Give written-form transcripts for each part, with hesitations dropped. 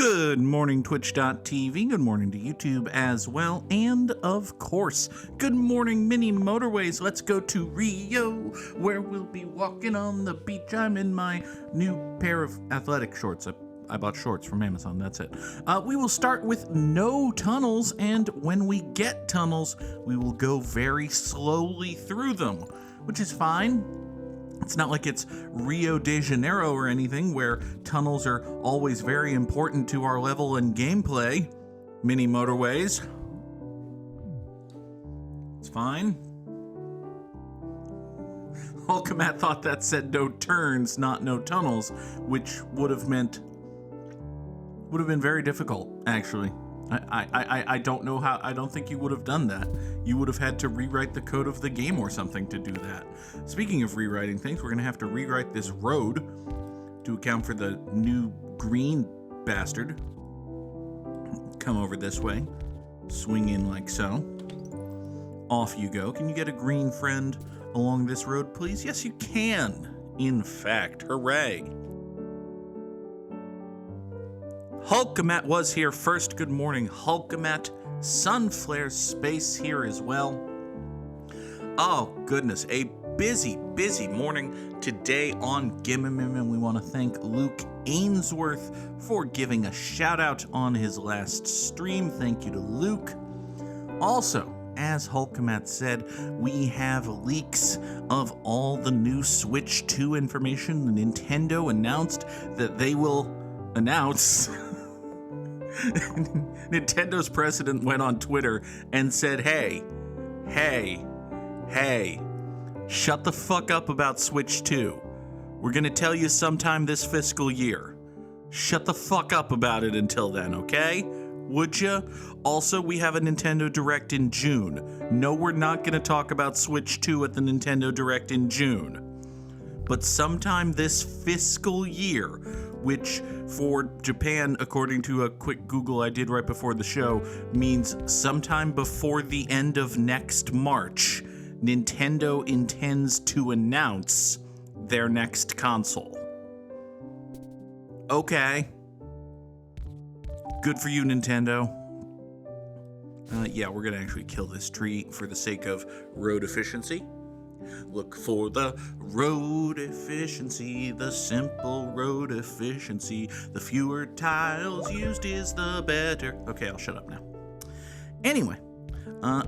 Good morning, Twitch.tv. Good morning to YouTube as well. And of course, good morning, mini Motorways. Let's go to Rio, where we'll be walking on the beach. I'm in my new pair of athletic shorts. I bought shorts from Amazon, that's it. We will start with no tunnels, and when we get tunnels, we will go very slowly through them, which is fine. It's not like it's Rio de Janeiro or anything where tunnels are always very important to our level and gameplay. Mini Motorways. It's fine. Hulkamat thought that said no turns, not no tunnels, which would have been very difficult, actually. I don't know how. I don't think you would have done that. You would have had to rewrite the code of the game or something to do that. Speaking of rewriting things, we're going to have to rewrite this road to account for the new green bastard. Come over this way. Swing in like so. Off you go. Can you get a green friend along this road, please? Yes, you can. In fact, hooray. Hulkamat was here first. Good morning, Hulkamat. Sunflare Space here as well. Oh, goodness. A busy morning today on Gimmimim, and we want to thank Luke Ainsworth for giving a shout out on his last stream. Thank you to Luke. Also, as Hulkamat said, we have leaks of all the new Switch 2 information. Nintendo announced that they will announce... Nintendo's president went on Twitter and said, hey, shut the fuck up about Switch 2. We're gonna tell you sometime this fiscal year. Shut the fuck up about it until then, okay? Would ya? Also, we have a Nintendo Direct in June. No, we're not gonna talk about Switch 2 at the Nintendo Direct in June. But sometime this fiscal year, which for Japan, according to a quick Google I did right before the show, means sometime before the end of next March, Nintendo intends to announce their next console. Okay. Good for you, Nintendo. Yeah, we're gonna actually kill this tree for the sake of road efficiency. Look for the road efficiency, the simple road efficiency. The fewer tiles used is the better. Okay, I'll shut up now. Anyway,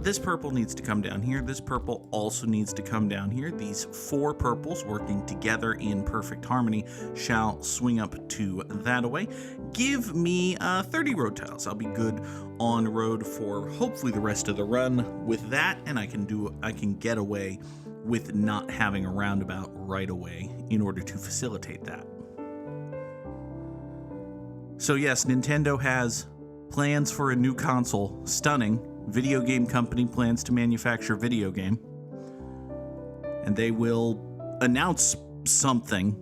this purple needs to come down here. This purple also needs to come down here. These four purples working together in perfect harmony shall swing up to that away. Give me 30 road tiles. I'll be good on road for hopefully the rest of the run with that, and I can get away with not having a roundabout right away in order to facilitate that. So yes, Nintendo has plans for a new console. Stunning. Video game company plans to manufacture video game. And they will announce something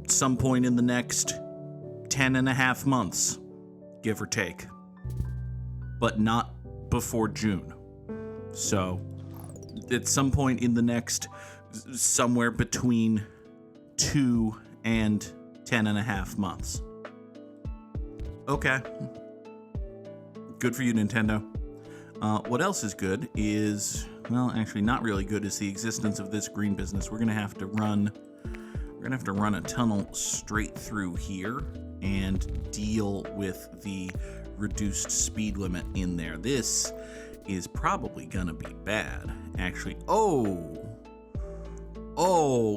some point in the next 10.5 months, give or take. But not before June. So at some point in the next, somewhere between 2 and 10.5 months. Okay. Good for you, Nintendo. What else is good is, well, actually not really good, is the existence of this green business. We're gonna have to run a tunnel straight through here and deal with the reduced speed limit in there. This is probably gonna be bad, actually. Oh,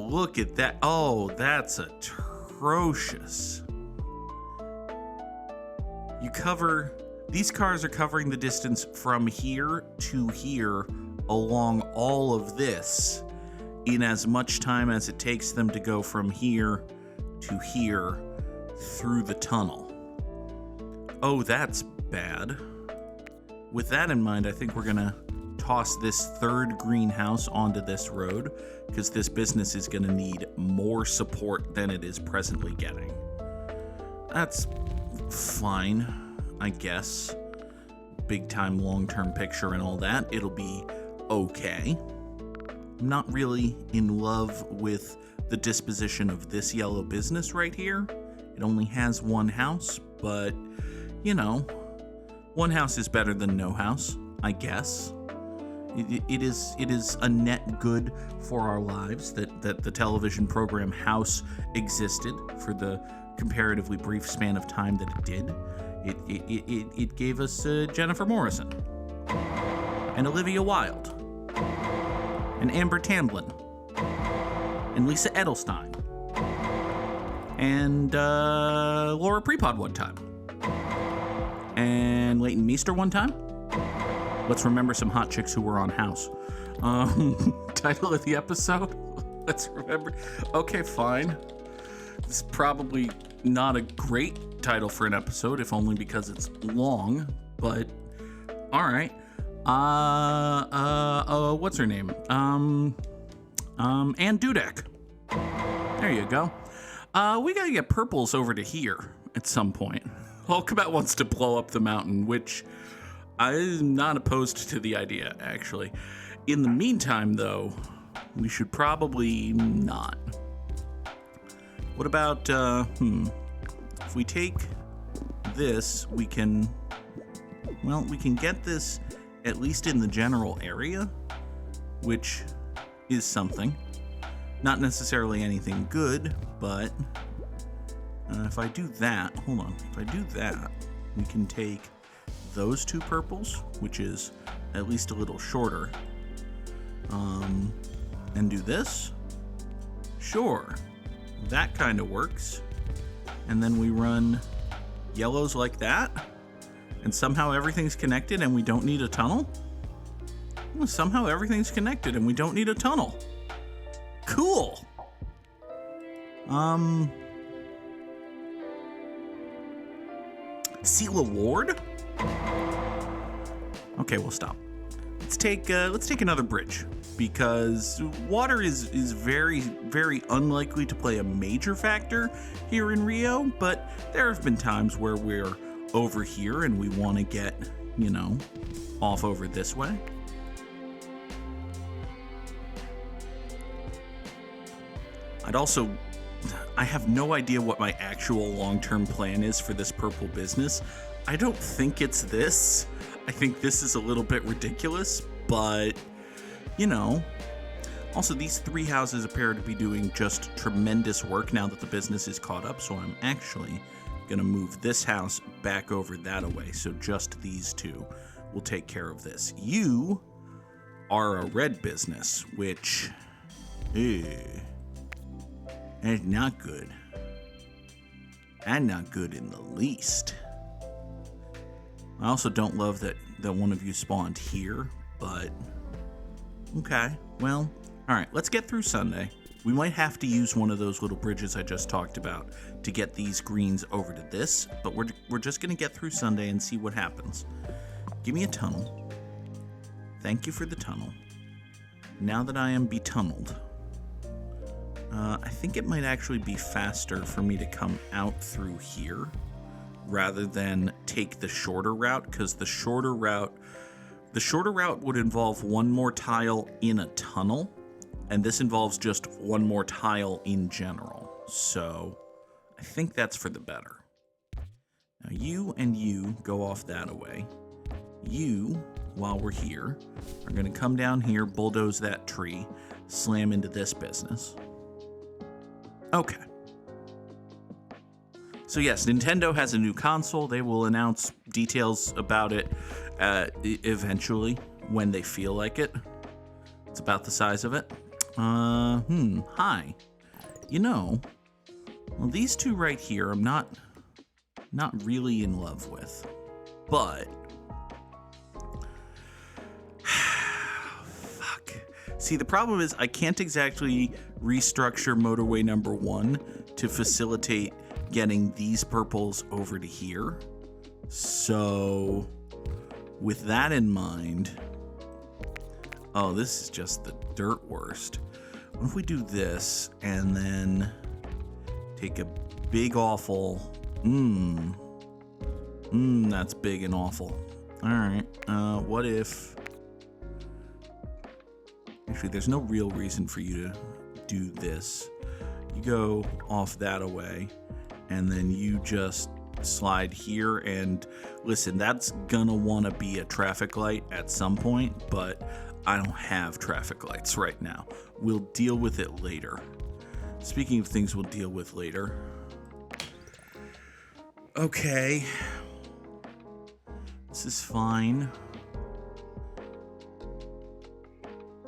look at that. Oh, that's atrocious. These cars are covering the distance from here to here along all of this in as much time as it takes them to go from here to here through the tunnel. Oh, that's bad. With that in mind, I think we're gonna toss this third greenhouse onto this road because this business is gonna need more support than it is presently getting. That's fine, I guess. Big time long-term picture and all that. It'll be okay. I'm not really in love with the disposition of this yellow business right here. It only has one house, but, you know, one house is better than no house, I guess. It is a net good for our lives that the television program House existed for the comparatively brief span of time that it did. It gave us Jennifer Morrison and Olivia Wilde and Amber Tamblyn and Lisa Edelstein and Laura Prepon one time and Leighton Meester one time. Let's remember some hot chicks who were on House. Title of the episode? Let's remember. Okay, fine. This is probably not a great title for an episode, if only because it's long, but all right. What's her name? Ann Dudek. There you go. We gotta get purples over to here at some point. Hulkabout wants to blow up the mountain, which I'm not opposed to the idea, actually. In the meantime, though, we should probably not. What about, if we take this, we can get this at least in the general area, which is something. Not necessarily anything good, but if I do that, we can take those two purples, which is at least a little shorter, and do this. Sure, that kind of works. And then we run yellows like that, and somehow everything's connected and we don't need a tunnel? Well, somehow everything's connected and we don't need a tunnel. Cool. Seal Award? Okay, we'll stop. Let's take another bridge, because water is very, very unlikely to play a major factor here in Rio, but there have been times where we're over here and we want to get, off over this way. I have no idea what my actual long-term plan is for this purple business. I don't think it's this. I think this is a little bit ridiculous, but, Also, these three houses appear to be doing just tremendous work now that the business is caught up, so I'm actually going to move this house back over that away, so just these two will take care of this. You are a red business, which... that's not good. And not good in the least. I also don't love that one of you spawned here, but... Okay, well, alright, let's get through Sunday. We might have to use one of those little bridges I just talked about to get these greens over to this, but we're just going to get through Sunday and see what happens. Give me a tunnel. Thank you for the tunnel. Now that I am betunneled, I think it might actually be faster for me to come out through here rather than take the shorter route, because the shorter route would involve one more tile in a tunnel, and this involves just one more tile in general. So I think that's for the better. Now you and you go off that away. You, while we're here, are going to come down here, bulldoze that tree, slam into this business. Okay. So yes, Nintendo has a new console. They will announce details about it eventually when they feel like it. It's about the size of it. Hi. Well, these two right here I'm not really in love with. But fuck. See, the problem is I can't exactly restructure motorway number 1 to facilitate getting these purples over to here. So with that in mind, oh, this is just the dirt worst. What if we do this and then take a big awful, that's big and awful. All right, what if, actually there's no real reason for you to do this. You go off that away, and then you just slide here, and listen, that's gonna want to be a traffic light at some point, but I don't have traffic lights right now. We'll deal with it later. Speaking of things we'll deal with later. Okay. This is fine.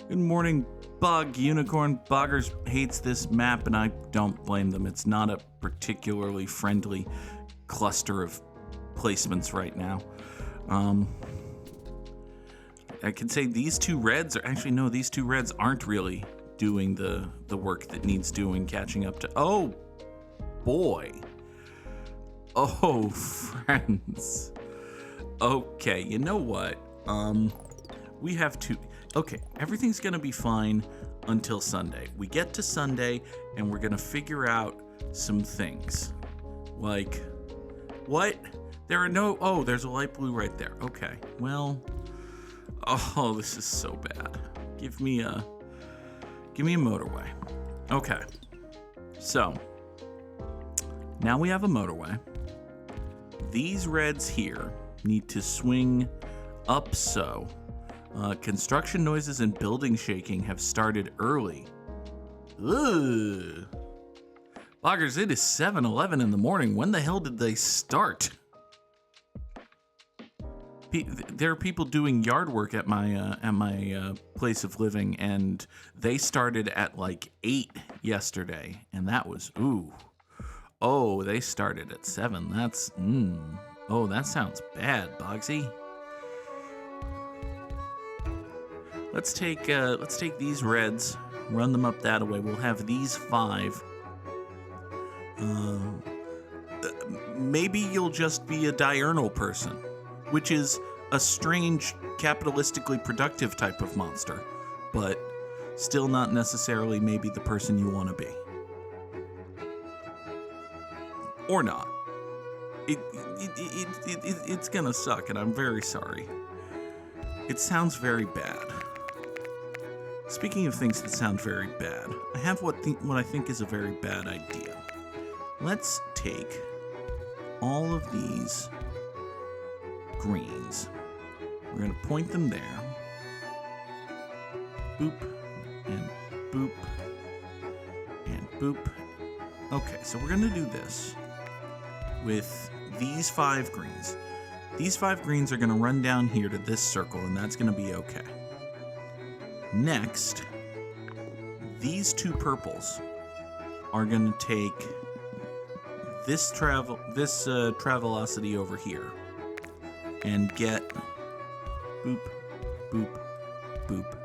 Good morning, Bug. Unicorn Boggers hates this map, and I don't blame them. It's not a particularly friendly cluster of placements right now. I can say these two reds are actually, no, these two reds aren't really doing the work that needs doing, catching up to. Oh boy. Oh, friends. Okay, you know what? We have to. Okay, everything's gonna be fine until Sunday. We get to Sunday and we're gonna figure out some things. Like, what? There are no. Oh, there's a light blue right there. Okay, well. Oh, this is so bad. Give me a motorway. Okay. So now we have a motorway. These reds here need to swing up so. Construction noises and building shaking have started early. Ugh. Loggers, it is 7:11 in the morning. When the hell did they start? There are people doing yard work at my place of living, and they started at like 8 yesterday, and that was ooh. Oh, they started at 7. That's Oh, that sounds bad, Bogsy. Let's take these reds, run them up that way. We'll have these 5. Maybe you'll just be a diurnal person, which is a strange, capitalistically productive type of monster, but still not necessarily maybe the person you want to be. Or not. It's gonna suck, and I'm very sorry. It sounds very bad. Speaking of things that sound very bad, I have what I think is a very bad idea. Let's take all of these greens. We're going to point them there. Boop, and boop, and boop. Okay, so we're going to do this with these 5 greens. These 5 greens are going to run down here to this circle, and that's going to be okay. Next, these 2 purples are going to take this Travelocity over here and get boop, boop, boop.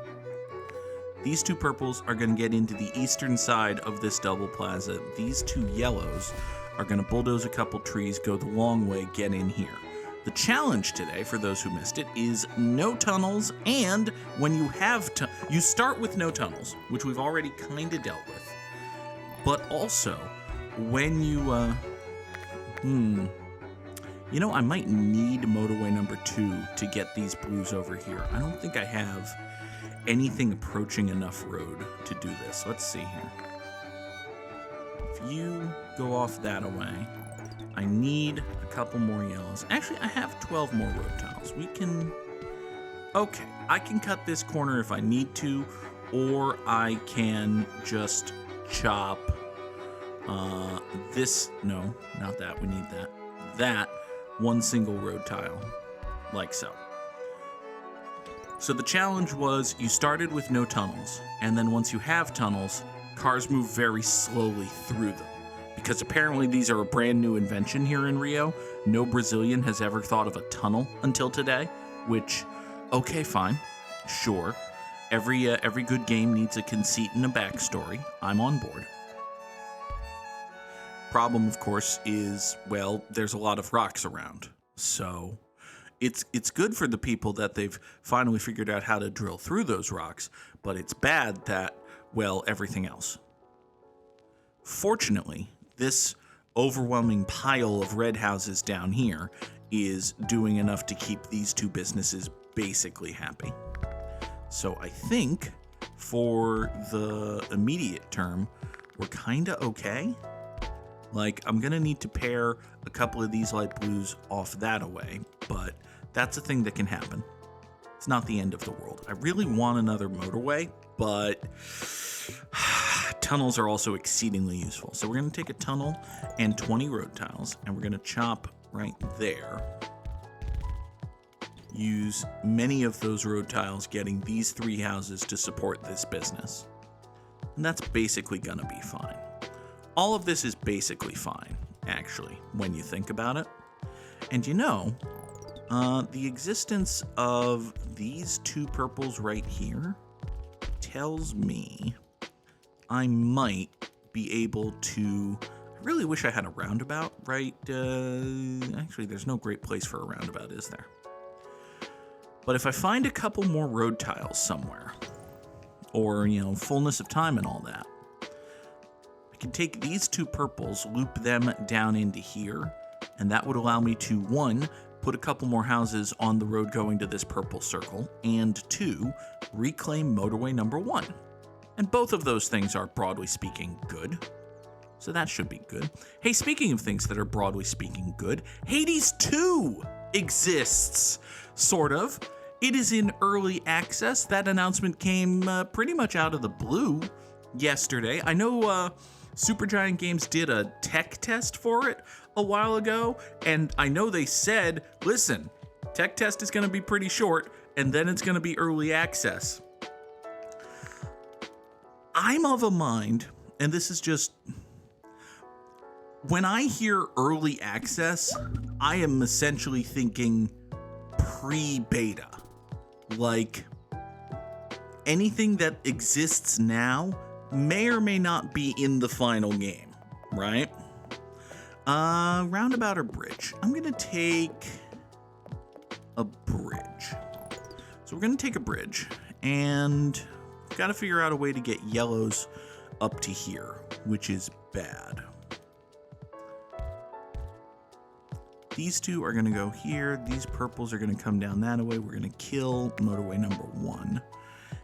These 2 purples are going to get into the eastern side of this double plaza. These 2 yellows are going to bulldoze a couple trees, go the long way, get in here. The challenge today, for those who missed it, is no tunnels, and when you have you start with no tunnels, which we've already kind of dealt with, but also when you, I might need motorway number 2 to get these blues over here. I don't think I have anything approaching enough road to do this. Let's see here. If you go off that away, I need a couple more yellows. Actually, I have 12 more road tunnels. We can... Okay, I can cut this corner if I need to, or I can just chop this... No, not that. We need that. That one single road tile, like so. So the challenge was you started with no tunnels, and then once you have tunnels, cars move very slowly through them. Because apparently these are a brand new invention here in Rio. No Brazilian has ever thought of a tunnel until today, which, okay, fine, sure. Every good game needs a conceit and a backstory. I'm on board. Problem, of course, is, well, there's a lot of rocks around. So it's good for the people that they've finally figured out how to drill through those rocks, but it's bad that, well, everything else. Fortunately, this overwhelming pile of red houses down here is doing enough to keep these 2 businesses basically happy. So I think for the immediate term, we're kind of okay. Like, I'm going to need to pair a couple of these light blues off that away, but that's a thing that can happen. It's not the end of the world. I really want another motorway, but tunnels are also exceedingly useful. So we're going to take a tunnel and 20 road tiles, and we're going to chop right there. Use many of those road tiles getting these 3 houses to support this business. And that's basically going to be fine. All of this is basically fine, actually, when you think about it. And you know, the existence of these 2 purples right here tells me I might be able to... I really wish I had a roundabout, right? Actually, there's no great place for a roundabout, is there? But if I find a couple more road tiles somewhere, or, you know, fullness of time and all that, I can take these 2 purples, loop them down into here, and that would allow me to, 1, put a couple more houses on the road going to this purple circle, and 2, reclaim motorway number 1. And both of those things are, broadly speaking, good. So that should be good. Hey, speaking of things that are broadly speaking good, Hades 2 exists, sort of. It is in early access. That announcement came pretty much out of the blue yesterday. I know Supergiant Games did a tech test for it a while ago, and I know they said, listen, tech test is going to be pretty short, and then it's going to be early access. I'm of a mind, and this is just... When I hear early access, I am essentially thinking pre-beta. Like, anything that exists now may or may not be in the final game, right? Roundabout or bridge? I'm gonna take a bridge. So we're gonna take a bridge, and we've got to figure out a way to get yellows up to here, which is bad. These 2 are going to go here. These purples are going to come down that way. We're going to kill motorway number 1.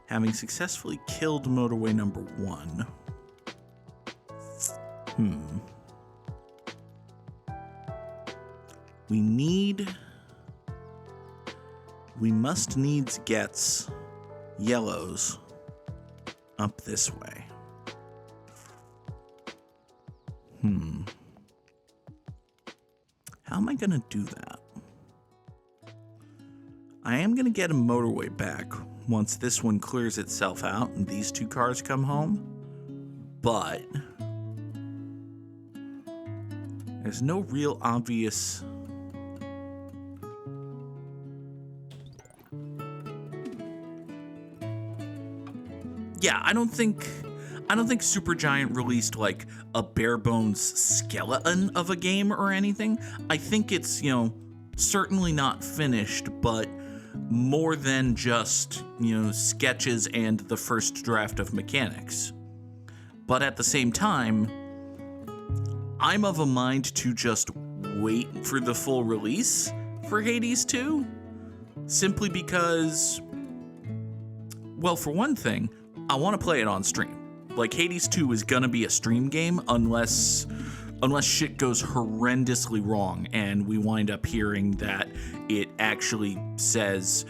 Having successfully killed motorway number 1. We must needs gets yellows up this way. How am I going to do that? I am going to get a motorway back once this one clears itself out and these 2 cars come home. But there's no real obvious... Yeah, I don't think Supergiant released like a bare bones skeleton of a game or anything. I think it's, you know, certainly not finished, but more than just, you know, sketches and the first draft of mechanics. But at the same time, I'm of a mind to just wait for the full release for Hades 2, simply because, well, for one thing, I want to play it on stream. Like, Hades 2 is gonna be a stream game unless shit goes horrendously wrong and we wind up hearing that it actually says,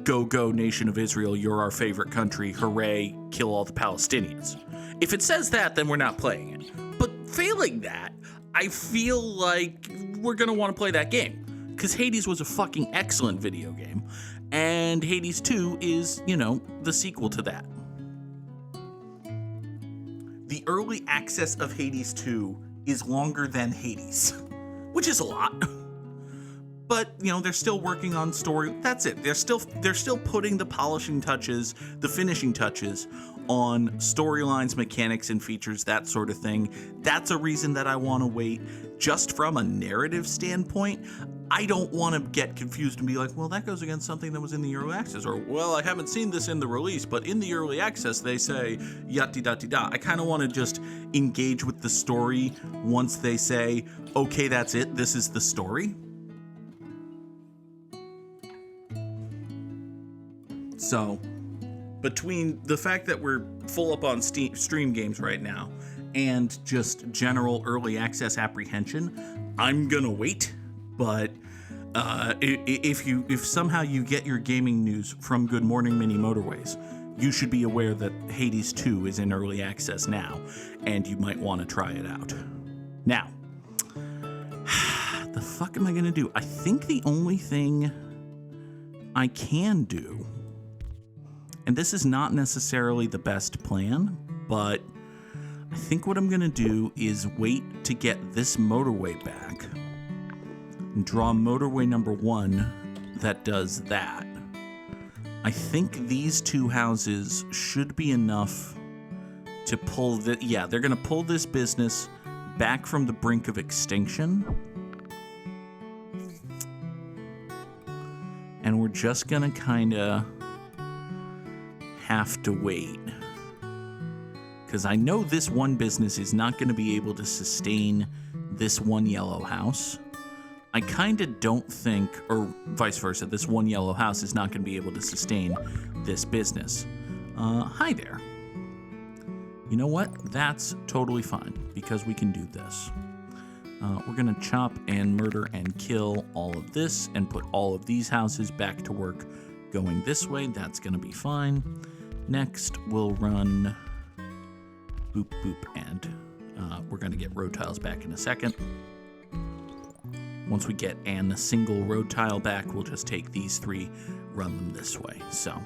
go, go, nation of Israel, you're our favorite country, hooray, kill all the Palestinians. If it says that, then we're not playing it. But failing that, I feel like we're gonna want to play that game. Because Hades was a fucking excellent video game, and Hades 2 is, you know, the sequel to that. The early access of Hades 2 is longer than Hades, which is a lot. But, you know, they're still working on story. That's it. They're still putting the polishing touches, the finishing touches on storylines, mechanics, and features, that sort of thing. That's a reason that I want to wait. Just from a narrative standpoint, I don't want to get confused and be like, well, that goes against something that was in the early access, or, well, I haven't seen this in the release, but in the early access they say yatti-da-ti-da. I kind of want to just engage with the story once they say, okay, that's it, this is the story. So, between the fact that we're full up on stream games right now and just general early access apprehension, I'm gonna wait. But if somehow you get your gaming news from Good Morning Mini Motorways, you should be aware that Hades 2 is in early access now, and you might want to try it out. Now, the fuck am I gonna do? I think the only thing I can do, and this is not necessarily the best plan, but I think what I'm gonna do is wait to get this motorway back and draw motorway number 1 that does that. I think these 2 houses should be enough to pull they're gonna pull this business back from the brink of extinction. And we're just gonna kinda have to wait. Because I know this one business is not gonna be able to sustain this one yellow house. I kinda don't think, or vice versa, this one yellow house is not gonna be able to sustain this business. Hi there. You know what? That's totally fine, because we can do this. We're gonna chop and murder and kill all of this and put all of these houses back to work going this way. That's gonna be fine. Next, we'll run boop, boop, and we're gonna get road tiles back in a second. Once we get a single road tile back, we'll just take these 3, run them this way. So,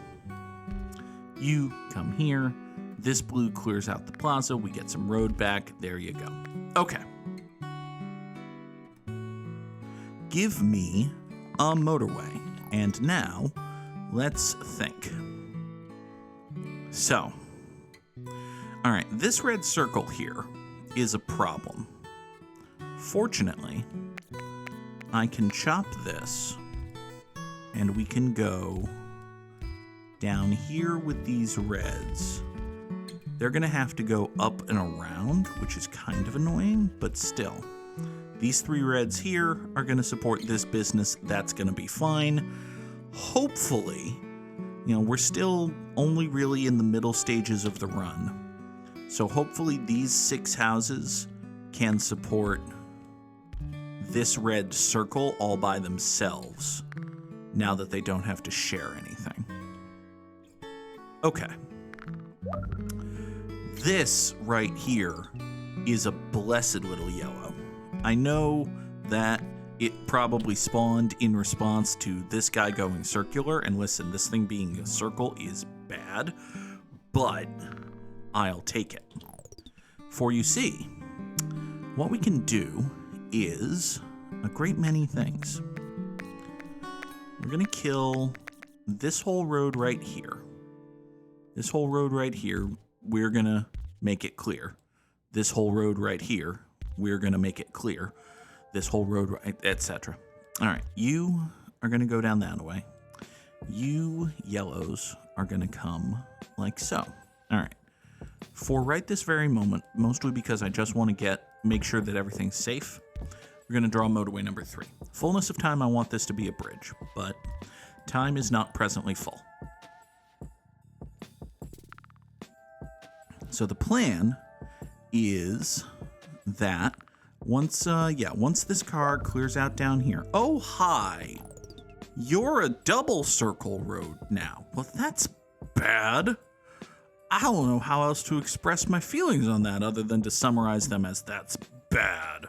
you come here. This blue clears out the plaza. We get some road back. There you go. Okay. Give me a motorway. And now, let's think. So, all right, this red circle here is a problem. Fortunately, I can chop this, and we can go down here with these reds. They're gonna have to go up and around, which is kind of annoying, but still. These 3 reds here are gonna support this business. That's gonna be fine. Hopefully, we're still only really in the middle stages of the run. So hopefully these 6 houses can support this red circle all by themselves, now that they don't have to share anything. Okay. This right here is a blessed little yellow. I know that it probably spawned in response to this guy going circular, and listen, this thing being a circle is bad, but I'll take it. For you see, what we can do is a great many things. We're gonna kill this whole road right here. This whole road right here, we're gonna make it clear. This whole road right here, we're gonna make it clear. This whole road, right, etc. All right, you are gonna go down that way. You yellows are gonna come like so. All right. For right this very moment, mostly because I just want to make sure that everything's safe, we're going to draw motorway number 3. Fullness of time, I want this to be a bridge, but time is not presently full. So the plan is that once this car clears out down here. Oh, hi. You're a double circle road now. Well, that's bad. I don't know how else to express my feelings on that other than to summarize them as that's bad.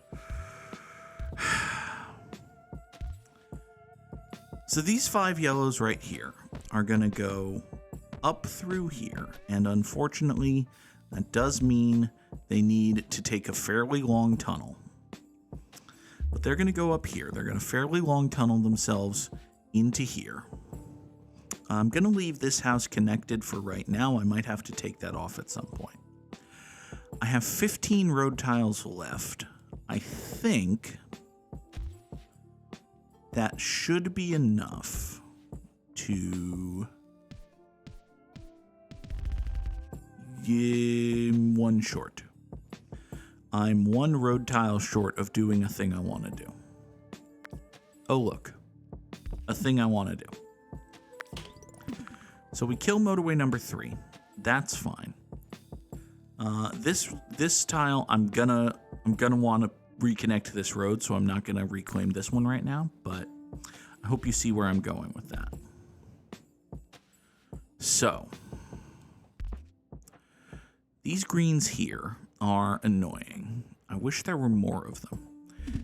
So these 5 yellows right here are going to go up through here, and unfortunately, that does mean they need to take a fairly long tunnel. But they're going to go up here. They're going to fairly long tunnel themselves into here. I'm going to leave this house connected for right now. I might have to take that off at some point. I have 15 road tiles left. I think that should be enough to get 1 short. I'm 1 road tile short of doing a thing I want to do. Oh, look. A thing I want to do. So we kill motorway number 3. That's fine. This tile, I'm gonna want to reconnect this road, so I'm not gonna reclaim this one right now. But I hope you see where I'm going with that. So these greens here are annoying. I wish there were more of them.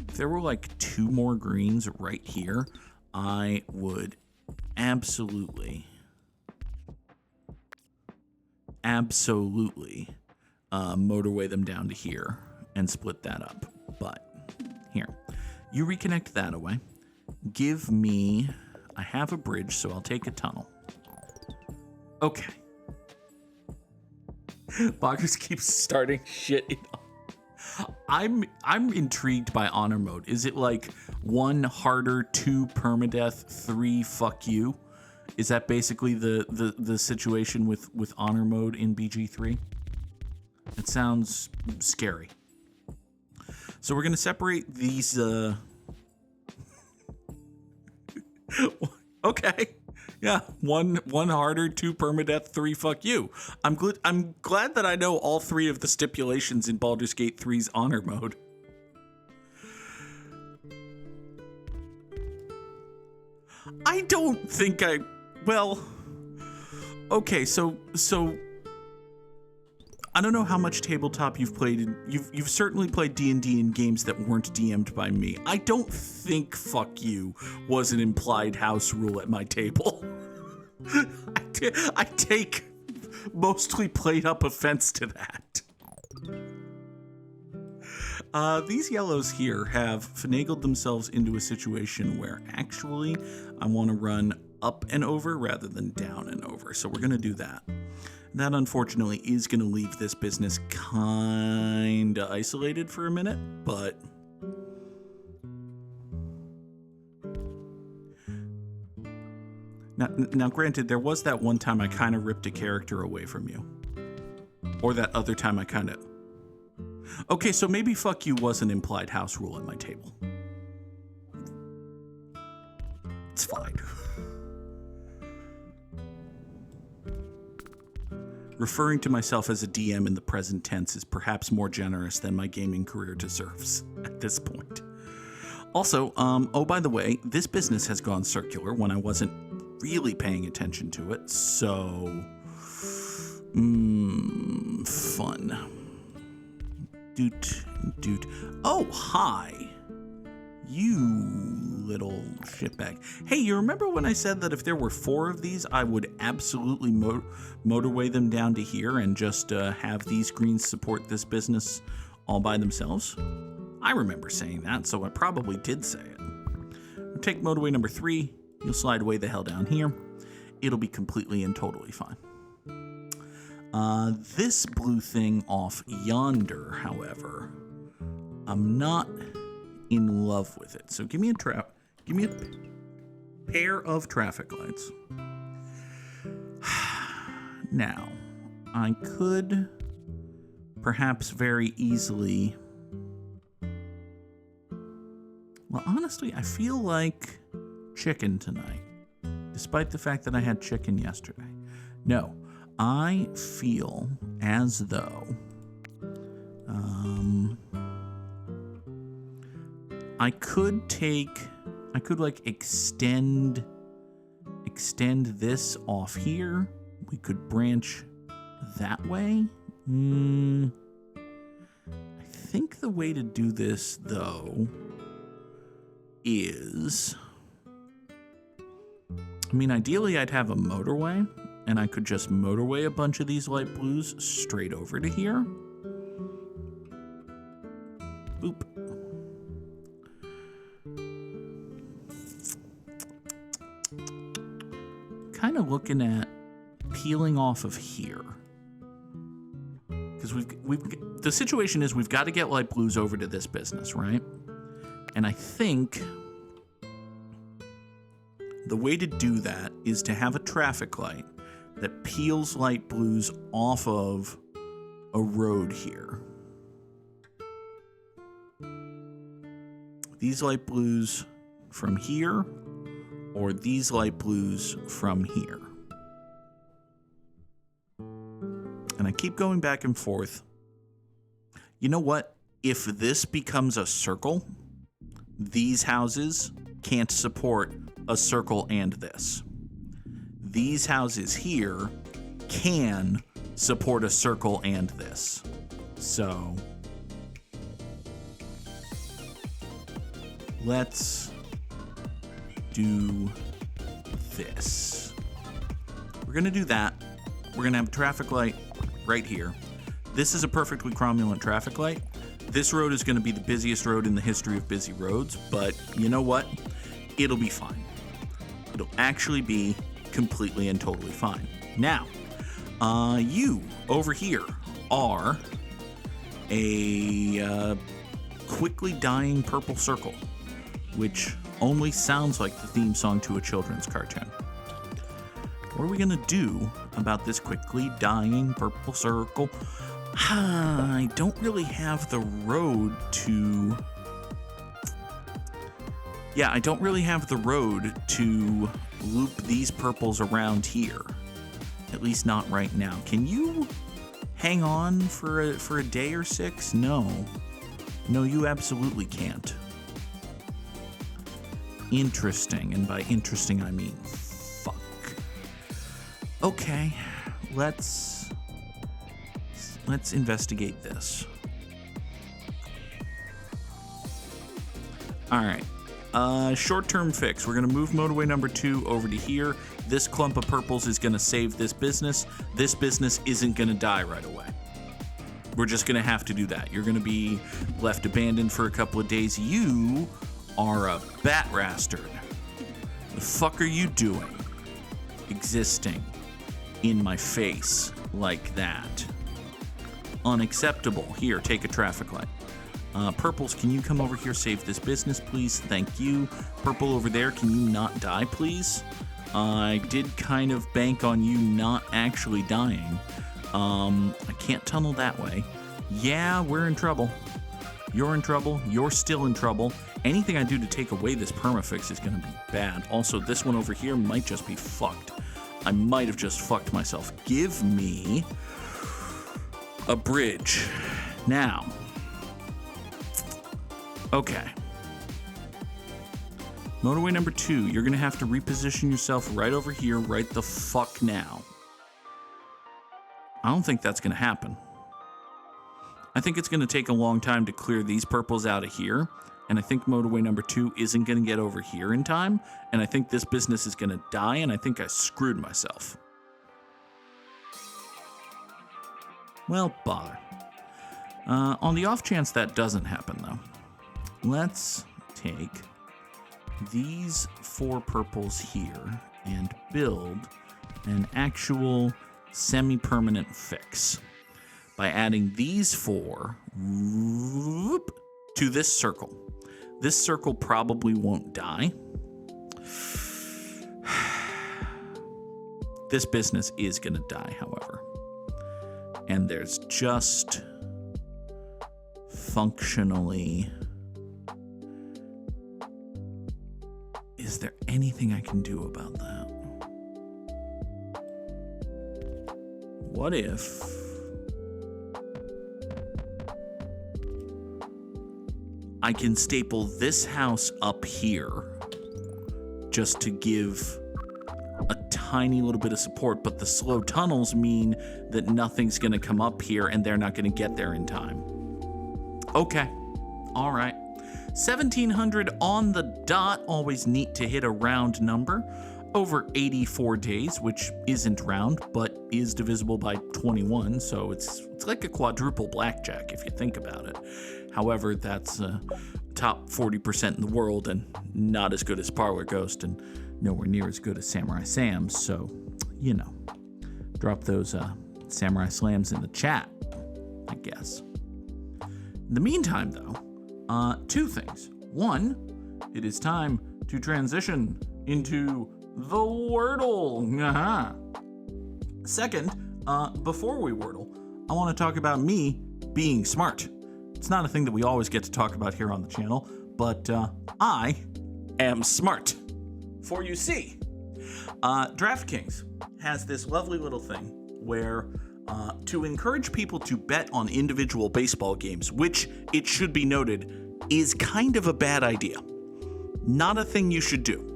If there were like 2 more greens right here, I would absolutely motorway them down to here and split that up. But here, you reconnect that away. Give me, I have a bridge, so I'll take a tunnel. Okay. Boggers keeps starting shit. I'm intrigued by honor mode. Is it like 1 harder, 2 permadeath, 3 fuck you? Is that basically the situation with honor mode in BG3? It sounds scary. So we're gonna separate these. Okay, yeah, one harder, 2 permadeath, 3 fuck you. I'm glad that I know all 3 of the stipulations in Baldur's Gate 3's honor mode. I don't think well, okay, so I don't know how much tabletop you've played. You've certainly played D&D in games that weren't DM'd by me. I don't think "fuck you" was an implied house rule at my table. I take mostly played up offense to that. These yellows here have finagled themselves into a situation where actually I want to run up and over rather than down and over. So we're going to do that. That, unfortunately, is going to leave this business kind of isolated for a minute, but now, granted, there was that one time I kind of ripped a character away from you. Or that other time I kind of... Okay, so maybe "fuck you" was an implied house rule at my table. It's fine. Referring to myself as a DM in the present tense is perhaps more generous than my gaming career deserves at this point. Also, oh, by the way, this business has gone circular when I wasn't really paying attention to it, so... fun. Doot. Oh, hi! You little shitbag. Hey, you remember when I said that if there were 4 of these, I would absolutely motorway them down to here and just have these greens support this business all by themselves? I remember saying that, so I probably did say it. We'll take motorway number 3. You'll slide way the hell down here. It'll be completely and totally fine. This blue thing off yonder, however, I'm not in love with it. So give me a pair of traffic lights. Now, I could perhaps very easily... Well, honestly, I feel like chicken tonight, despite the fact that I had chicken yesterday. No, I feel as though I could like extend this off here. We could branch that way. I think the way to do this, though, is... I mean, ideally, I'd have a motorway, and I could just motorway a bunch of these light blues straight over to here. Boop. Kind of looking at peeling off of here. Because the situation is we've got to get light blues over to this business, right? And I think the way to do that is to have a traffic light that peels light blues off of a road here. These light blues from here, or these light blues from here. And I keep going back and forth. You know what? If this becomes a circle, these houses can't support a circle and this. These houses here can support a circle and this. So let's do this. We're going to do that. We're going to have a traffic light right here. This is a perfectly cromulent traffic light. This road is going to be the busiest road in the history of busy roads, but you know what? It'll be fine. It'll actually be completely and totally fine. Now, you over here are a quickly dying purple circle, which only sounds like the theme song to a children's cartoon. What are we gonna do about this quickly dying purple circle? I don't really have the road to... Yeah, I don't really have the road to loop these purples around here. At least not right now. Can you hang on for a day or 6? No. No, you absolutely can't. Interesting, and by interesting I mean fuck. Okay, let's investigate this. All right. Short-term fix. We're going to move motorway number 2 over to here. This clump of purples is going to save this business. This business isn't going to die right away. We're just going to have to do that. You're going to be left abandoned for a couple of days. You are a bat rastard. The fuck are you doing? Existing in my face like that. Unacceptable. Here, take a traffic light. Purples, can you come over here, save this business, please? Thank you. Purple over there, can you not die, please? I did kind of bank on you not actually dying. I can't tunnel that way. Yeah, we're in trouble. You're in trouble. You're still in trouble. Anything I do to take away this permafix is going to be bad. Also, this one over here might just be fucked. I might have just fucked myself. Give me a bridge. Now. Okay. Motorway number 2, you're going to have to reposition yourself right over here, right the fuck now. I don't think that's going to happen. I think it's going to take a long time to clear these purples out of here, and I think motorway number 2 isn't going to get over here in time, and I think this business is going to die, and I think I screwed myself. Well, bother. On the off chance that doesn't happen, though, let's take these 4 purples here and build an actual semi-permanent fix by adding these 4 to this circle. This circle probably won't die. This business is going to die, however. And there's just functionally... Is there anything I can do about that? What if I can staple this house up here just to give a tiny little bit of support, but the slow tunnels mean that nothing's going to come up here and they're not going to get there in time. Okay. All right. 1,700 on the dot, always neat to hit a round number. Over 84 days, which isn't round, but is divisible by 21, so it's like a quadruple blackjack if you think about it. However, that's top 40% in the world and not as good as Parlor Ghost and nowhere near as good as Samurai Sam's, so, you know, drop those Samurai Slams in the chat, I guess. In the meantime, though, 2 things. 1, it is time to transition into the Wordle. Uh-huh. Second, before we Wordle, I want to talk about me being smart. It's not a thing that we always get to talk about here on the channel, but I am smart. For you see, DraftKings has this lovely little thing where to encourage people to bet on individual baseball games, which, it should be noted, is kind of a bad idea. Not a thing you should do.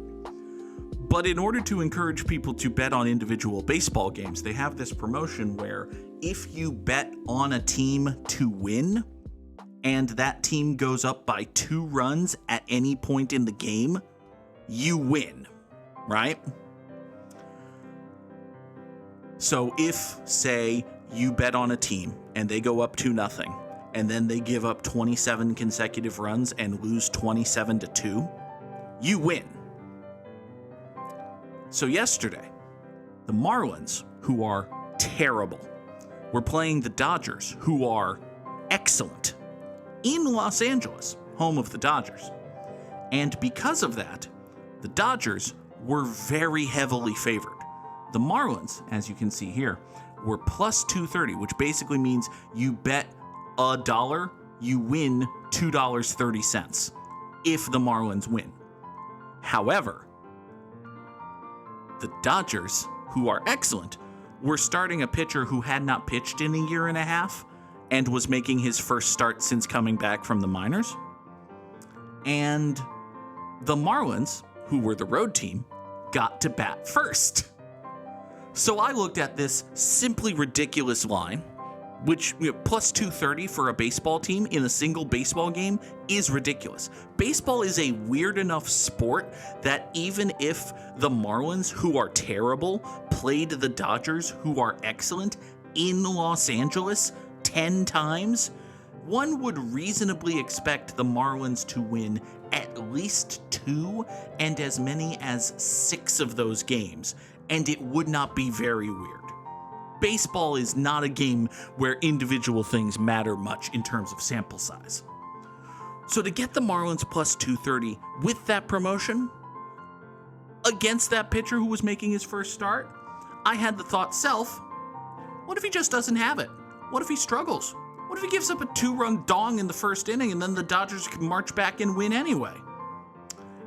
But in order to encourage people to bet on individual baseball games, they have this promotion where if you bet on a team to win, and that team goes up by 2 runs at any point in the game, you win, right? So if, say, you bet on a team and they go up 2-0, and then they give up 27 consecutive runs and lose 27-2, you win. So yesterday, the Marlins, who are terrible, were playing the Dodgers, who are excellent, in Los Angeles, home of the Dodgers. And because of that, the Dodgers were very heavily favored. The Marlins, as you can see here, were plus 230, which basically means you bet $1, you win $2.30 if the Marlins win. However, the Dodgers, who are excellent, were starting a pitcher who had not pitched in a year and a half and was making his first start since coming back from the minors. And the Marlins, who were the road team, got to bat first. So I looked at this simply ridiculous line, which plus 230 for a baseball team in a single baseball game is ridiculous. Baseball is a weird enough sport that even if the Marlins, who are terrible, played the Dodgers, who are excellent, in Los Angeles 10 times, one would reasonably expect the Marlins to win at least 2 and as many as 6 of those games, and it would not be very weird. Baseball is not a game where individual things matter much in terms of sample size. So to get the Marlins plus 230 with that promotion, against that pitcher who was making his first start, I had the thought self, what if he just doesn't have it? What if he struggles? What if he gives up a 2-run dong in the first inning and then the Dodgers can march back and win anyway?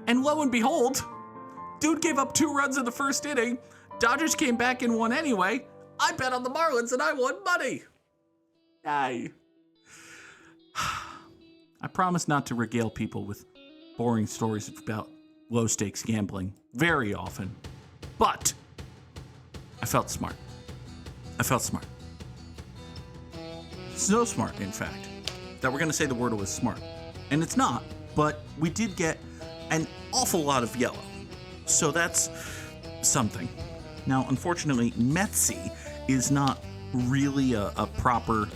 And lo and behold, dude gave up 2 runs in the first inning, Dodgers came back and won anyway. I bet on the Marlins and I won money. I promise not to regale people with boring stories about low-stakes gambling very often, but I felt smart. So smart, in fact, that we're going to say the word was smart. And it's not, but we did get an awful lot of yellow. So that's something. Now, unfortunately, metsy is not really a proper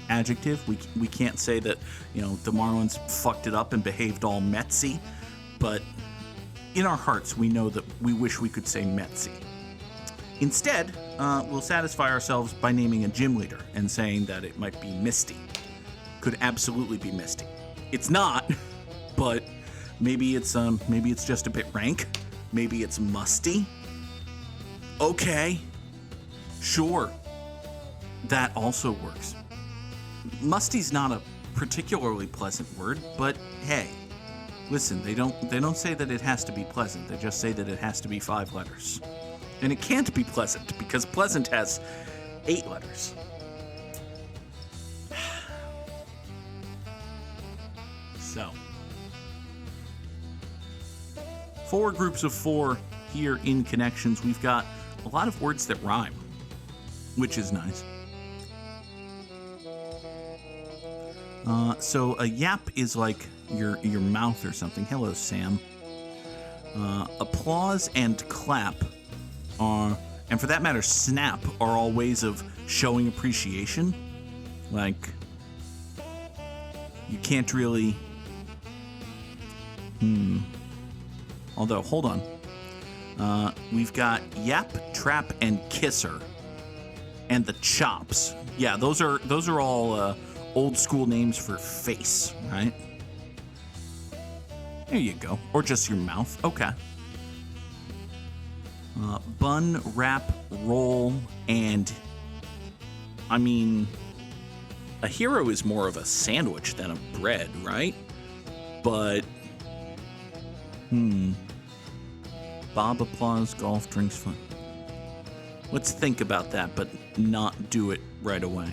adjective. We can't say that, the Marlins fucked it up and behaved all metsy, but in our hearts, we know that we wish we could say metsy. Instead, we'll satisfy ourselves by naming a gym leader and saying that it might be Misty. Could absolutely be Misty. It's not, but maybe it's just a bit rank. Maybe it's musty. Okay, sure, that also works. Musty's not a particularly pleasant word, but hey, listen, they don't say that it has to be pleasant. They just say that it has to be 5 letters. And it can't be pleasant because pleasant has 8 letters. So, 4 groups of 4 here in Connections. We've got a lot of words that rhyme, which is nice. So a yap is like your mouth or something. Hello, Sam. Applause and clap are, and for that matter, snap are all ways of showing appreciation. Like, you can't really... Although, hold on. We've got yap, trap, and kisser. And the chops. Yeah, those are all old school names for face, right? There you go. Or just your mouth. Okay. Bun, wrap, roll, and... I mean... A hero is more of a sandwich than a bread, right? But... Bob applause, golf, drinks, fun. Let's think about that, but not do it right away.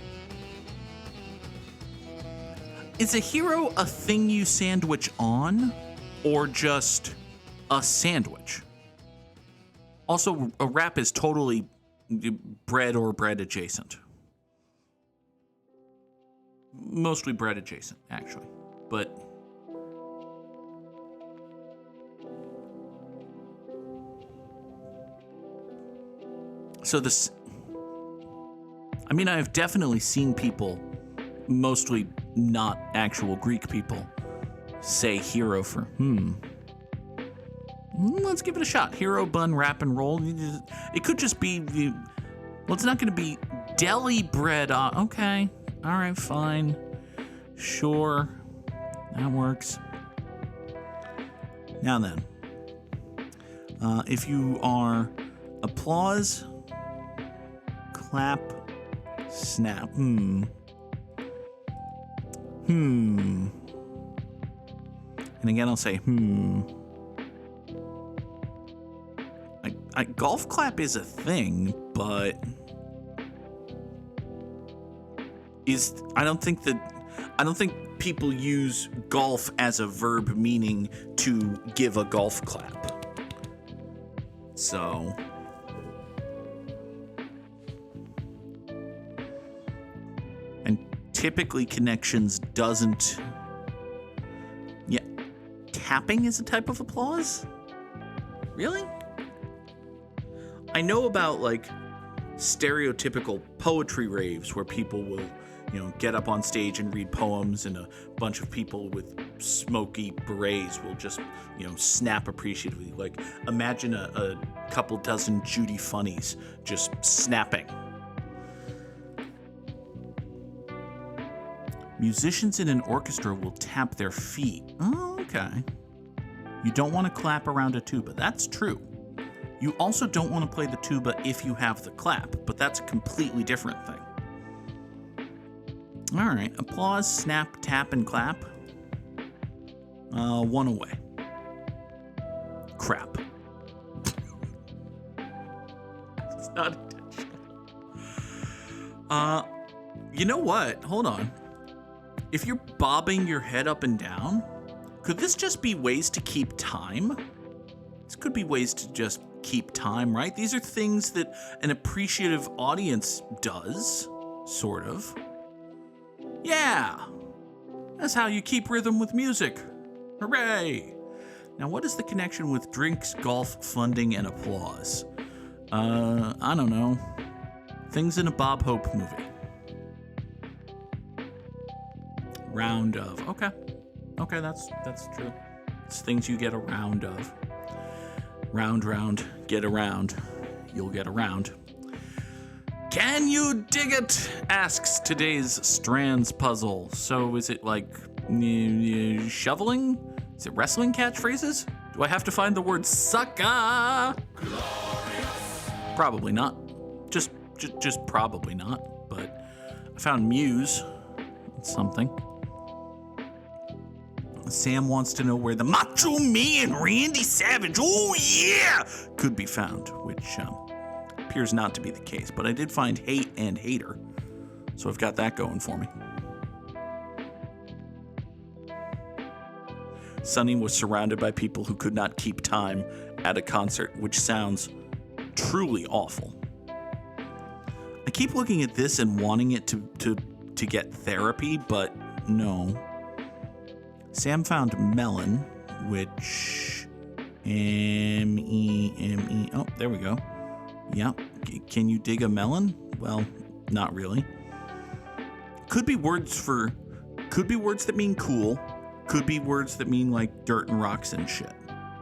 Is a hero a thing you sandwich on, or just a sandwich? Also, a wrap is totally bread or bread adjacent. Mostly bread adjacent, actually. But so this, I mean, I've definitely seen people, mostly not actual Greek people, say hero for let's give it a shot. Hero, bun, wrap, and roll. It could just be, well, it's not going to be deli bread. Okay. All right, fine. Sure. That works. Now then, if you are applause, clap, snap. And again, I'll say golf clap is a thing, but I don't think people use golf as a verb meaning to give a golf clap. So and typically connections doesn't. Yeah, tapping is a type of applause? Really? I know about like stereotypical poetry raves where people will, get up on stage and read poems, and a bunch of people with smoky berets will just, snap appreciatively. Like, imagine a couple dozen Judy Funnies just snapping. Musicians in an orchestra will tap their feet. Oh, okay. You don't want to clap around a tuba. That's true. You also don't want to play the tuba if you have the clap, but that's a completely different thing. All right, applause, snap, tap, and clap. One away. Crap. It's not intentional. You know what? Hold on. If you're bobbing your head up and down, could this just be ways to keep time? This could be ways to just keep time, right? These are things that an appreciative audience does, sort of. Yeah, that's how you keep rhythm with music. Hooray! Now, what is the connection with drinks, golf, funding, and applause? I don't know. Things in a Bob Hope movie. Round of. Okay, that's true. It's things you get a round of. Round, get around. You'll get around. Can you dig it? Asks today's Strands puzzle. So is it like shoveling? Is it wrestling catchphrases? Do I have to find the word sucka? Glorious. Probably not. Just probably not. But I found Muse. It's something. Sam wants to know where the Macho Man Randy Savage, oh yeah, could be found, which appears not to be the case. But I did find Hate and Hater, so I've got that going for me. Sonny was surrounded by people who could not keep time at a concert, which sounds truly awful. I keep looking at this and wanting it to get therapy, but no. Sam found melon, which M-E-M-E. Oh, there we go. Yeah. Can you dig a melon? Well, not really. Could be words that mean cool. Could be words that mean like dirt and rocks and shit.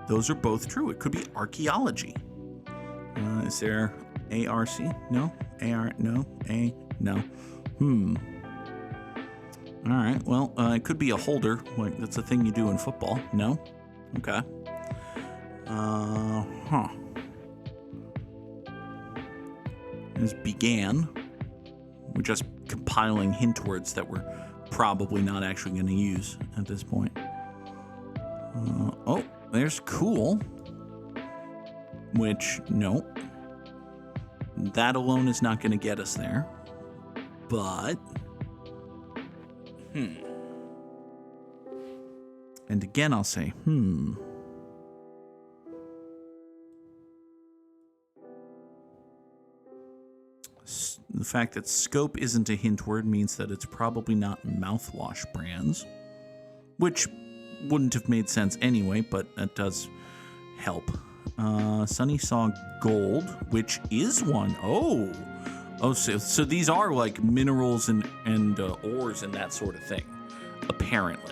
Those are both true. It could be archaeology. Is there A-R-C? No. A-R? No. A? No. All right, well, it could be a holder. Like, that's a thing you do in football. No? Okay. This began. We're just compiling hint words that we're probably not actually going to use at this point. Oh, there's cool. Which, nope. That alone is not going to get us there. But, And again, I'll say, The fact that scope isn't a hint word means that it's probably not mouthwash brands, which wouldn't have made sense anyway, but that does help. Sunny saw gold, which is one. So these are like minerals and ores and that sort of thing, apparently.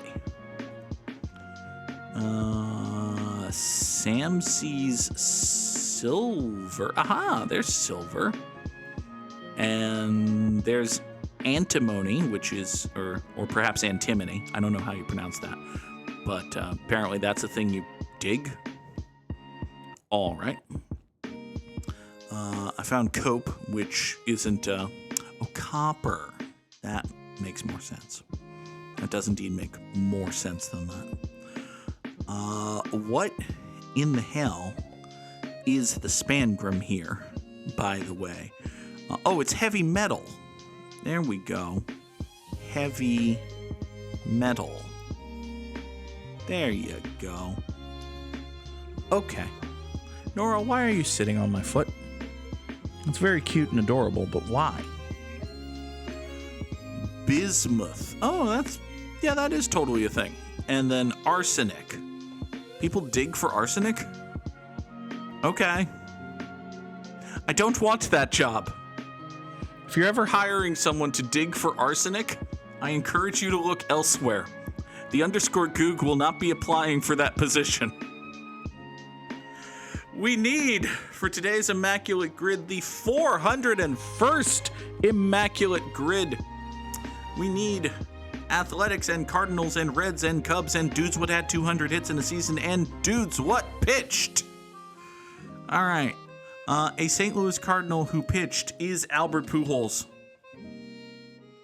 Sam sees silver. Aha, there's silver. And there's antimony, which is, or perhaps antimony. I don't know how you pronounce that. But apparently that's a thing you dig. All right. I found cope, which isn't, copper. That makes more sense. That does indeed make more sense than that. What in the hell is the spangram here, by the way? It's heavy metal. There we go. Heavy metal. There you go. Okay. Nora, why are you sitting on my foot? It's very cute and adorable, but why? Bismuth. That is totally a thing. And then arsenic. People dig for arsenic? Okay. I don't want that job. If you're ever hiring someone to dig for arsenic, I encourage you to look elsewhere. The _ Goog will not be applying for that position. We need, for today's Immaculate Grid, the 401st Immaculate Grid. We need Athletics and Cardinals and Reds and Cubs and dudes what had 200 hits in a season and dudes what pitched. All right. A St. Louis Cardinal who pitched is Albert Pujols.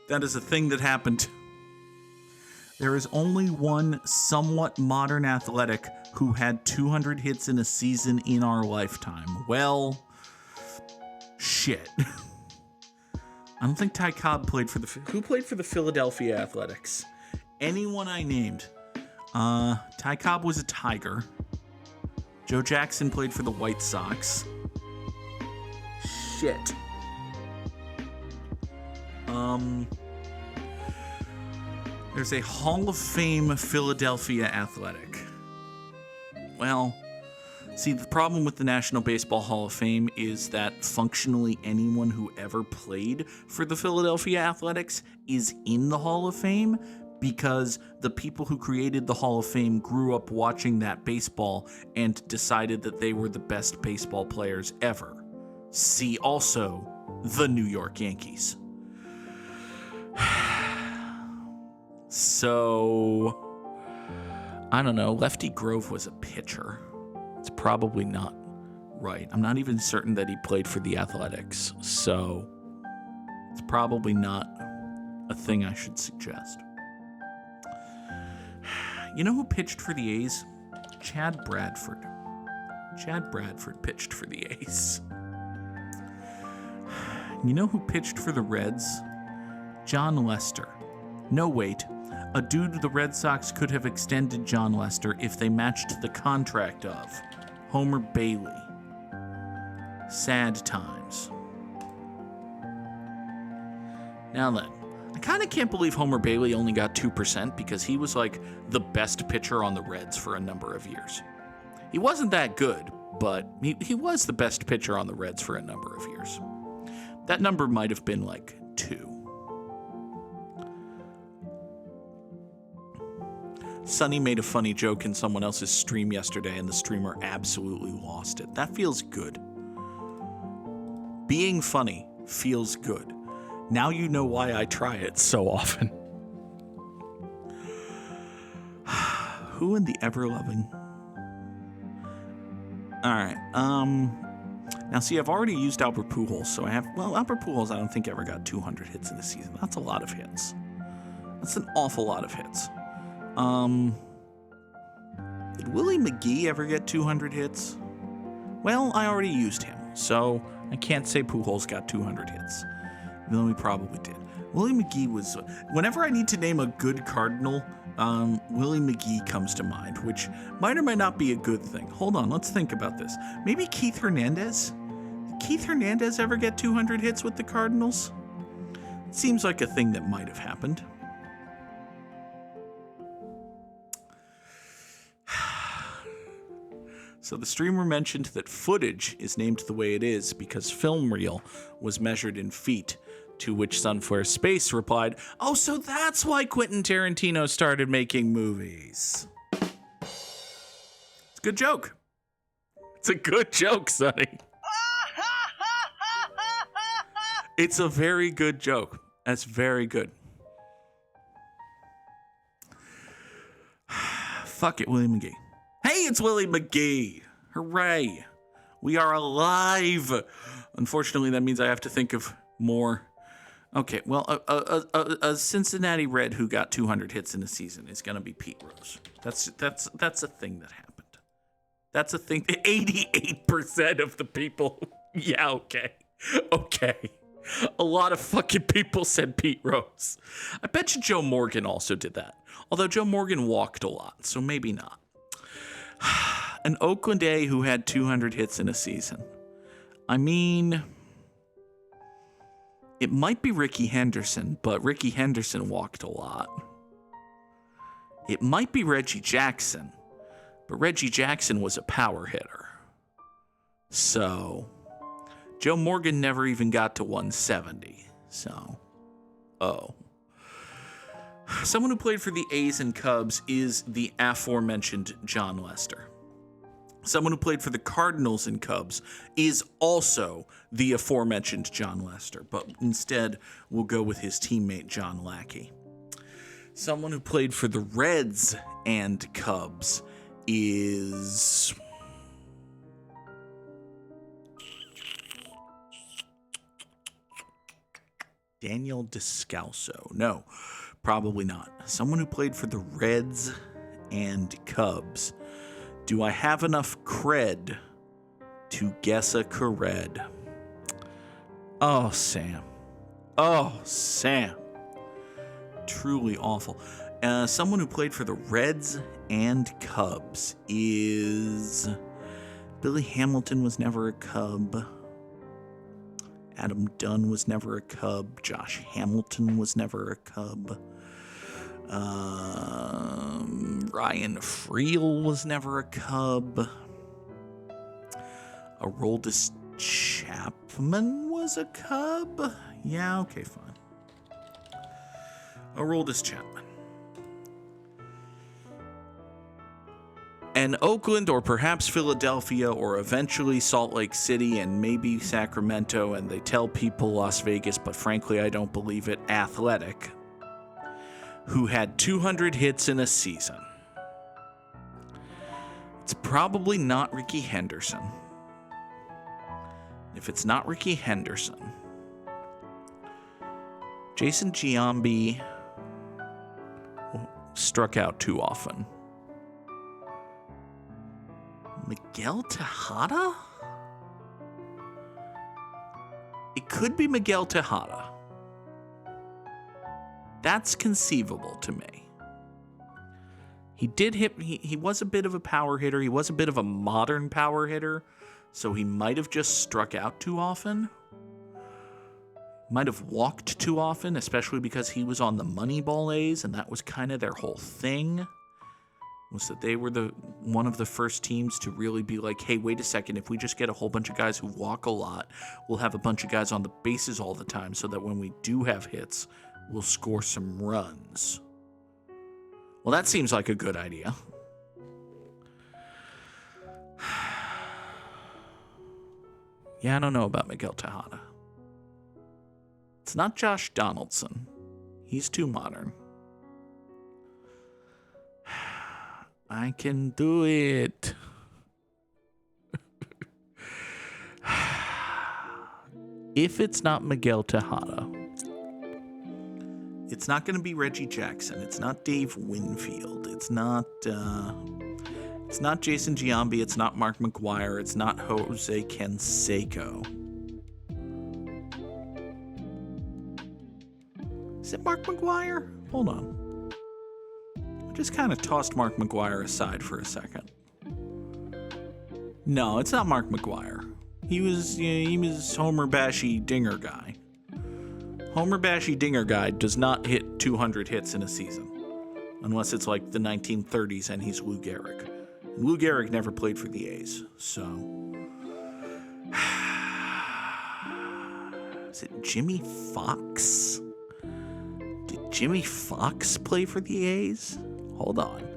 That is a thing that happened. There is only one somewhat modern athletic who had 200 hits in a season in our lifetime. Well, shit. I don't think Ty Cobb played for who played for the Philadelphia Athletics? Anyone I named. Ty Cobb was a Tiger. Joe Jackson played for the White Sox. Shit. There's a Hall of Fame Philadelphia Athletic. Well, see, the problem with the National Baseball Hall of Fame is that functionally anyone who ever played for the Philadelphia Athletics is in the Hall of Fame because the people who created the Hall of Fame grew up watching that baseball and decided that they were the best baseball players ever. See also the New York Yankees. So, I don't know. Lefty Grove was a pitcher. It's probably not right. I'm not even certain that he played for the Athletics. So, it's probably not a thing I should suggest. You know who pitched for the A's? Chad Bradford. Chad Bradford pitched for the A's. You know who pitched for the Reds? John Lester. No, wait. A dude the Red Sox could have extended John Lester if they matched the contract of Homer Bailey. Sad times. Now then, I kind of can't believe Homer Bailey only got 2% because he was like the best pitcher on the Reds for a number of years. He wasn't that good, but he was the best pitcher on the Reds for a number of years. That number might have been like 2. Sonny made a funny joke in someone else's stream yesterday, and the streamer absolutely lost it. That feels good. Being funny feels good. Now you know why I try it so often. Who in the ever-loving? All right. Now, see, I've already used Albert Pujols, so Albert Pujols I don't think ever got 200 hits in the season. That's a lot of hits. That's an awful lot of hits. Did Willie McGee ever get 200 hits? Well, I already used him. So I can't say Pujols got 200 hits, even though he probably did. Willie McGee was... Whenever I need to name a good Cardinal, Willie McGee comes to mind, which might or might not be a good thing. Hold on, let's think about this. Maybe Keith Hernandez? Did Keith Hernandez ever get 200 hits with the Cardinals? It seems like a thing that might have happened. So the streamer mentioned that footage is named the way it is because film reel was measured in feet, to which Sunflare Space replied, "Oh, so that's why Quentin Tarantino started making movies." It's a good joke. It's a good joke, Sonny. It's a very good joke. That's very good. Fuck it, Willie McGee. Hey, it's Willie McGee. Hooray. We are alive. Unfortunately, that means I have to think of more. Okay, well, a Cincinnati Red who got 200 hits in a season is going to be Pete Rose. That's a thing that happened. That's a thing. 88% of the people. Yeah, okay. Okay. A lot of fucking people said Pete Rose. I bet you Joe Morgan also did that. Although Joe Morgan walked a lot, so maybe not. An Oakland A who had 200 hits in a season. I mean, it might be Ricky Henderson, but Ricky Henderson walked a lot. It might be Reggie Jackson, but Reggie Jackson was a power hitter. So, Joe Morgan never even got to 170. So, someone who played for the A's and Cubs is the aforementioned John Lester. Someone who played for the Cardinals and Cubs is also the aforementioned John Lester, but instead we'll go with his teammate John Lackey. Someone who played for the Reds and Cubs is... Daniel Descalso. No, probably not. Someone who played for the Reds and Cubs. Do I have enough cred to guess a cred? Oh, Sam. Oh, Sam. Truly awful. Someone who played for the Reds and Cubs is... Billy Hamilton was never a Cub. Adam Dunn was never a Cub. Josh Hamilton was never a Cub. Ryan Friel was never a Cub. Aroldis Chapman was a Cub? Yeah, okay, fine. Aroldis Chapman. And Oakland, or perhaps Philadelphia, or eventually Salt Lake City, and maybe Sacramento, and they tell people Las Vegas, but frankly I don't believe it, Athletic, who had 200 hits in a season. It's probably not Ricky Henderson. If it's not Ricky Henderson, Jason Giambi struck out too often. Miguel Tejada? It could be Miguel Tejada. That's conceivable to me. He did hit, he was a bit of a power hitter. He was a bit of a modern power hitter. So he might have just struck out too often. Might have walked too often, especially because he was on the Moneyball A's, and that was kind of their whole thing. Was that they were one of the first teams to really be like, hey, wait a second, if we just get a whole bunch of guys who walk a lot, we'll have a bunch of guys on the bases all the time so that when we do have hits, we'll score some runs. Well, that seems like a good idea. Yeah, I don't know about Miguel Tejada. It's not Josh Donaldson. He's too modern. I can do it. If it's not Miguel Tejada, it's not going to be Reggie Jackson. It's not Dave Winfield. It's not It's not Jason Giambi. It's not Mark McGuire. It's not Jose Canseco. Is it Mark McGuire? Hold on. I just kind of tossed Mark McGuire aside for a second. No, it's not Mark McGuire. He was Homer Bashy Dinger Guy. Homer Bashy Dinger Guy does not hit 200 hits in a season. Unless it's like the 1930s and he's Lou Gehrig. And Lou Gehrig never played for the A's, so... Is it Jimmy Fox? Did Jimmy Fox play for the A's? Hold on.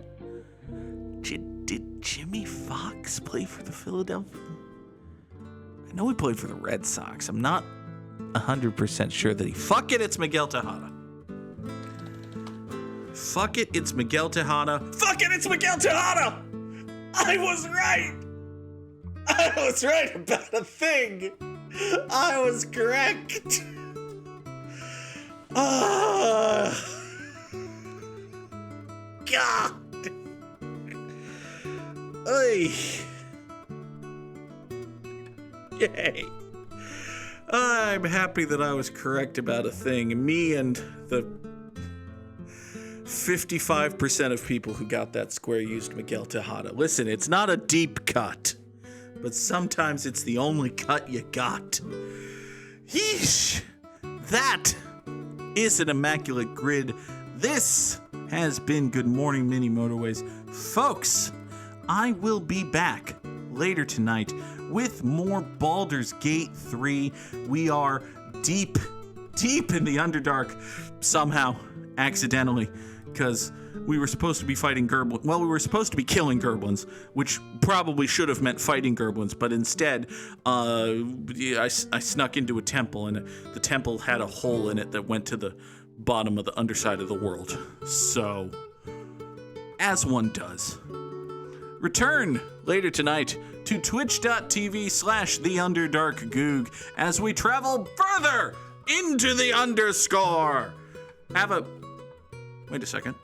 Did Jimmy Fox play for the Philadelphia? I know he played for the Red Sox. I'm not 100% sure that he... Fuck it, it's Miguel Tejada. Fuck it, it's Miguel Tejada. Fuck it, it's Miguel Tejada! I was right! I was right about a thing! I was correct! God! Oy! Yay! I'm happy that I was correct about a thing. Me and the 55% of people who got that square used Miguel Tejada. Listen, it's not a deep cut, but sometimes it's the only cut you got. Yeesh! That is an immaculate grid. This has been Good Morning Mini Motorways. Folks, I will be back later tonight with more Baldur's Gate 3. We are deep in the Underdark somehow, accidentally, because we were supposed to be fighting Gerblins. Well, we were supposed to be killing Gerblins, which probably should have meant fighting Gerblins, but instead, I snuck into a temple, and the temple had a hole in it that went to the bottom of the underside of the world. So, as one does. Return later tonight to twitch.tv/TheUnderdarkGoog as we travel further into the underscore. Wait a second.